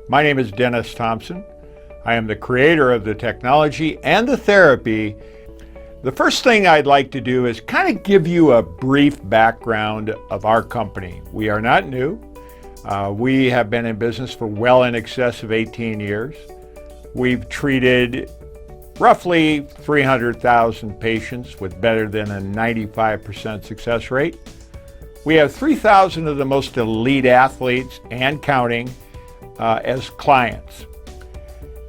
My name is Dennis Thompson. I am the creator of the technology and the therapy. The first thing I'd like to do is kind of give you a brief background of our company. We are not new. We have been in business for well in excess of 18 years. We've treated roughly 300,000 patients with better than a 95% success rate. We have 3,000 of the most elite athletes and counting as clients.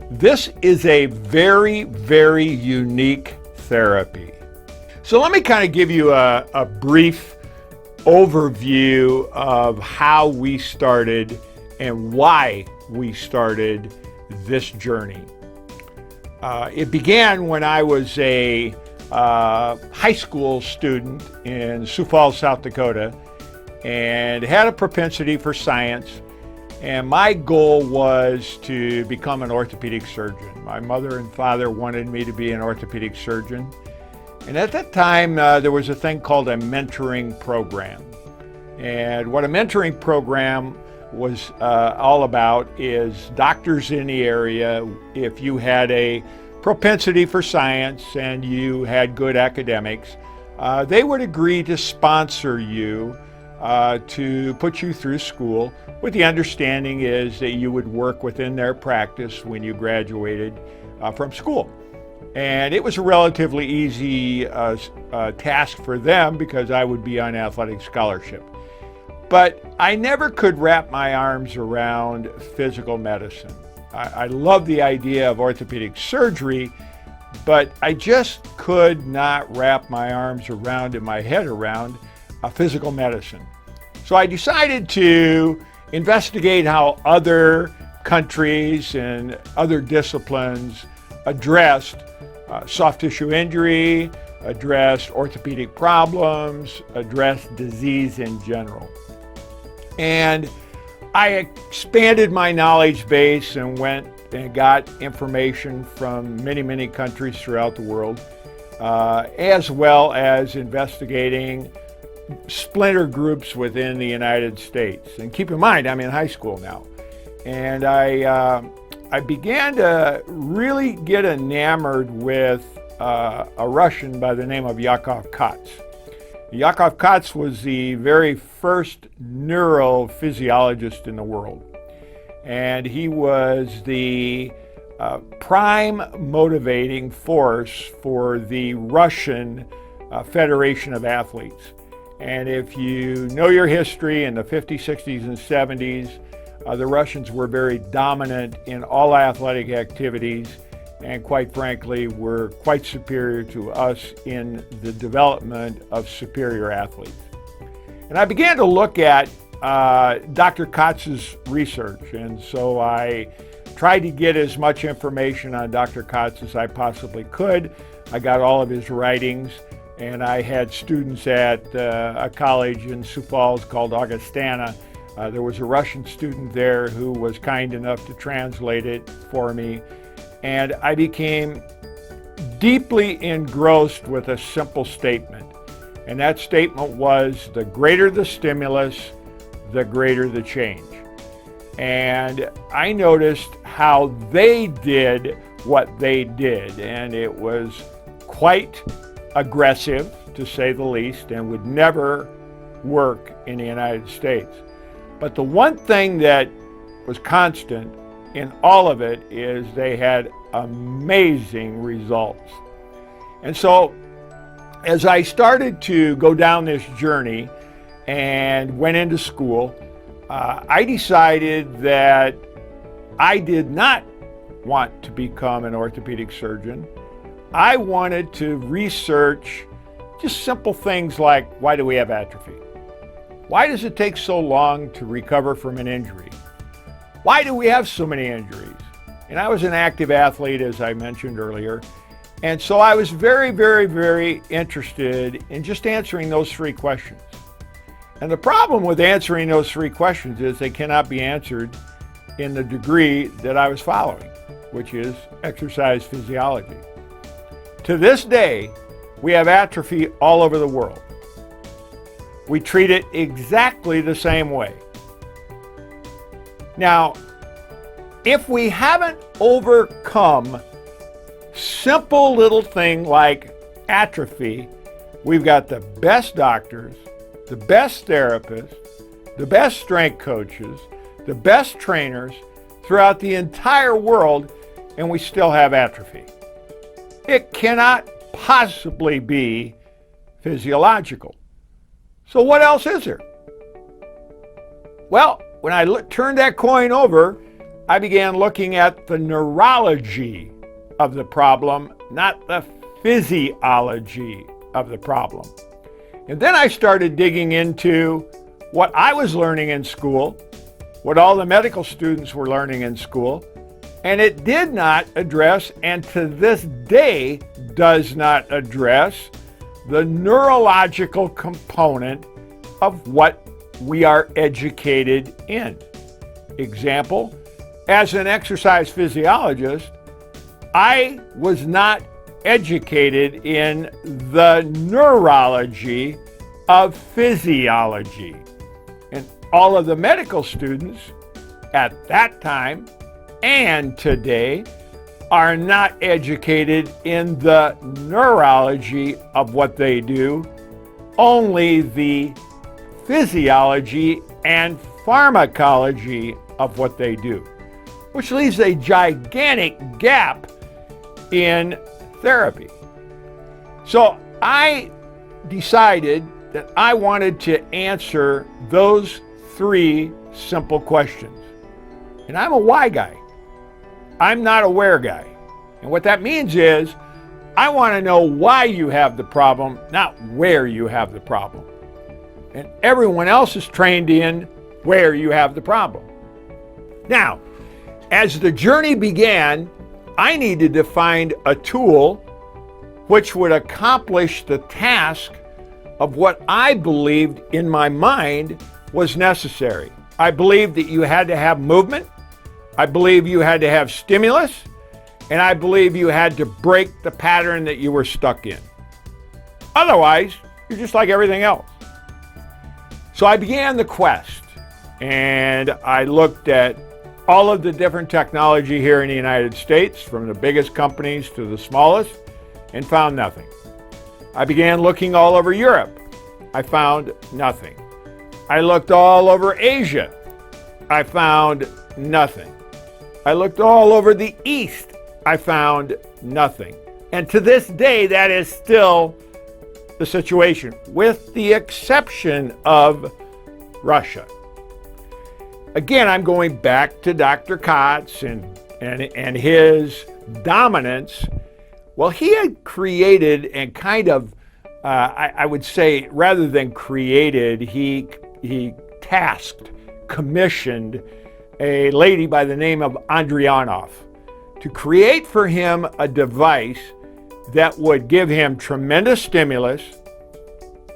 This is a very, very unique therapy. So let me kind of give you a brief overview of how we started and why we started this journey. It began when I was a high school student in Sioux Falls, South Dakota, and had a propensity for science. And my goal was to become an orthopedic surgeon. My mother and father wanted me to be an orthopedic surgeon. And at that time, there was a thing called a mentoring program. And what a mentoring program was all about is doctors in the area, if you had a propensity for science and you had good academics, they would agree to sponsor you to put you through school, with the understanding is that you would work within their practice when you graduated from school. And it was a relatively easy task for them because I would be on athletic scholarship. But I never could wrap my arms around physical medicine. I love the idea of orthopedic surgery, but I just could not wrap my arms around and my head around physical medicine. So I decided to investigate how other countries and other disciplines addressed soft tissue injury, addressed orthopedic problems, addressed disease in general. And I expanded my knowledge base and went and got information from many, many countries throughout the world, as well as investigating splinter groups within the United States. And keep in mind, I'm in high school now. And I began to really get enamored with a Russian by the name of Yakov Katz. Yakov Katz was the very first neurophysiologist in the world. And he was the prime motivating force for the Russian Federation of Athletes. And if you know your history in the 50s, 60s, and 70s, the Russians were very dominant in all athletic activities and quite frankly were quite superior to us in the development of superior athletes. And I began to look at Dr. Katz's research, and so I tried to get as much information on Dr. Katz as I possibly could. I got all of his writings, and I had students at a college in Sioux Falls called Augustana. There was a Russian student there who was kind enough to translate it for me. And I became deeply engrossed with a simple statement. And that statement was, the greater the stimulus, the greater the change. And I noticed how they did what they did. And it was quite aggressive, to say the least, and would never work in the United States. But the one thing that was constant in all of it is they had amazing results. And so as I started to go down this journey and went into school, I decided that I did not want to become an orthopedic surgeon. I wanted to research just simple things like, why do we have atrophy? Why does it take so long to recover from an injury? Why do we have so many injuries? And I was an active athlete, as I mentioned earlier. And so I was very, very, very interested in just answering those three questions. And the problem with answering those three questions is they cannot be answered in the degree that I was following, which is exercise physiology. To this day, we have atrophy all over the world. We treat it exactly the same way. Now, if we haven't overcome simple little thing like atrophy, we've got the best doctors, the best therapists, the best strength coaches, the best trainers throughout the entire world, and we still have atrophy. It cannot possibly be physiological. So what else is there? Well, when I turned that coin over, I began looking at the neurology of the problem, not the physiology of the problem. And then I started digging into what I was learning in school, what all the medical students were learning in school, and it did not address, and to this day does not address, the neurological component of what we are educated in. Example, as an exercise physiologist, I was not educated in the neurology of physiology. And all of the medical students at that time and today are not educated in the neurology of what they do, only the physiology and pharmacology of what they do, which leaves a gigantic gap in therapy. So I decided that I wanted to answer those three simple questions. And I'm a why guy. I'm not a where guy. And what that means is I want to know why you have the problem, not where you have the problem. And everyone else is trained in where you have the problem. Now, as the journey began, I needed to find a tool which would accomplish the task of what I believed in my mind was necessary. I believed that you had to have movement. I believe you had to have stimulus, and I believe you had to break the pattern that you were stuck in. Otherwise, you're just like everything else. So I began the quest, and I looked at all of the different technology here in the United States, from the biggest companies to the smallest, and found nothing. I began looking all over Europe. I found nothing. I looked all over Asia. I found nothing. I looked all over the East. I found nothing. And to this day, that is still the situation, with the exception of Russia. Again, I'm going back to Dr. Kotz and his dominance. Well, he had created and kind of, I would say, rather than created, he tasked, commissioned a lady by the name of Andrianov to create for him a device that would give him tremendous stimulus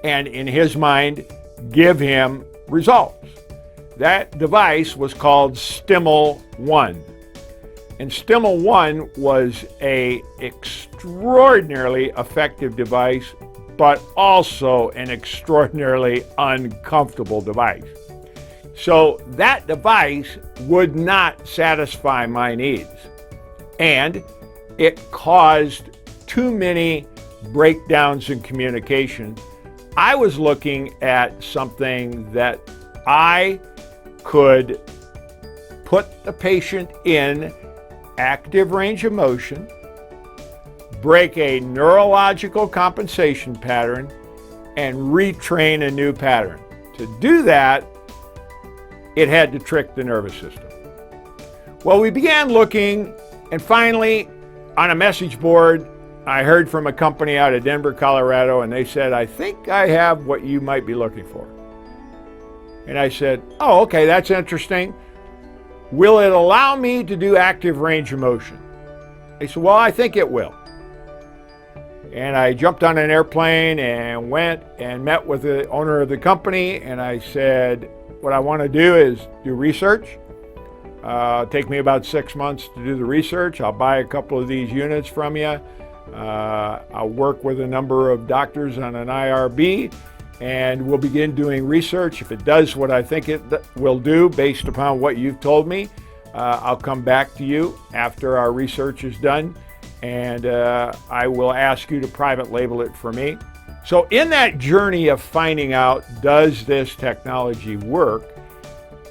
and, in his mind, give him results. That device was called Stimul 1. And Stimul 1 was an extraordinarily effective device, but also an extraordinarily uncomfortable device. So that device would not satisfy my needs. And it caused too many breakdowns in communication. I was looking at something that I could put the patient in active range of motion, break a neurological compensation pattern, and retrain a new pattern. To do that, it had to trick the nervous system. Well, we began looking, and finally, on a message board, I heard from a company out of Denver, Colorado, and they said, "I think I have what you might be looking for." And I said, "Oh, okay, that's interesting. Will it allow me to do active range of motion?" They said, "Well, I think it will." And I jumped on an airplane and went and met with the owner of the company, and I said, "What I want to do is do research. Take me about 6 months to do the research. I'll buy a couple of these units from you. I'll work with a number of doctors on an IRB, and we'll begin doing research. If it does what I think it will do based upon what you've told me, I'll come back to you after our research is done, and I will ask you to private label it for me. So in that journey of finding out, does this technology work,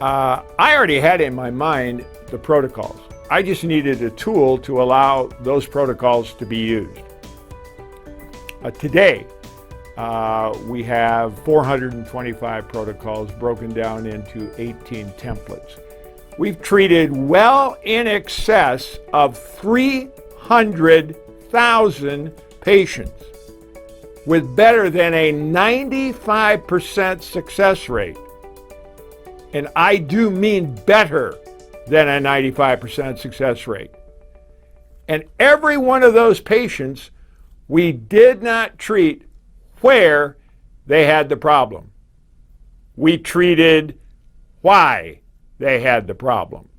I already had in my mind the protocols. I just needed a tool to allow those protocols to be used. Today, we have 425 protocols broken down into 18 templates. We've treated well in excess of 300,000 patients with better than a 95% success rate. And I do mean better than a 95% success rate. And every one of those patients, we did not treat where they had the problem. We treated why they had the problem.